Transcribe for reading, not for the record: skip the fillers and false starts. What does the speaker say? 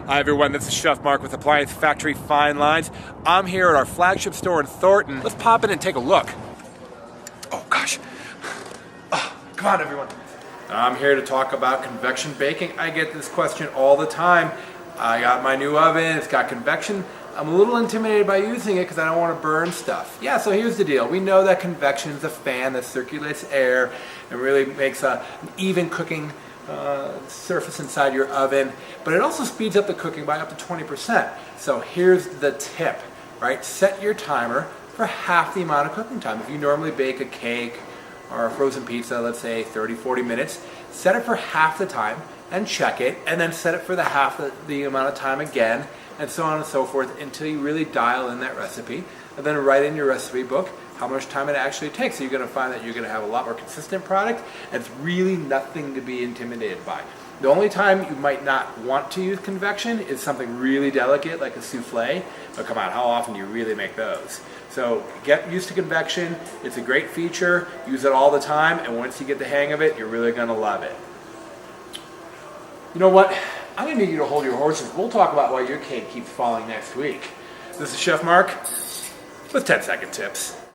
Hi everyone, this is Chef Mark with Appliance Factory Fine Lines. I'm here at our flagship store in Thornton. Let's pop in and take a look. Oh gosh. Oh, come on everyone. I'm here to talk about convection baking. I get this question all the time. I got my new oven, it's got convection. I'm a little intimidated by using it because I don't want to burn stuff. Yeah, so here's the deal. We know that convection is a fan that circulates air and really makes an even cooking surface inside your oven, but it also speeds up the cooking by up to 20%. So here's the tip, right? Set your timer for half the amount of cooking time. If you normally bake a cake or a frozen pizza, let's say 30-40 minutes, set it for half the time and check it, and then set it for the amount of time again, and so on and so forth until you really dial in that recipe, and then write in your recipe book how much time it actually takes. So you're going to find that you're going to have a lot more consistent product, and it's really nothing to be intimidated by. The only time you might not want to use convection is something really delicate like a souffle, but come on, how often do you really make those? So get used to convection. It's a great feature. Use it all the time, and once you get the hang of it, you're really going to love it. You know what? I'm going to need you to hold your horses. We'll talk about why your cake keeps falling next week. This is Chef Mark with 10-second tips.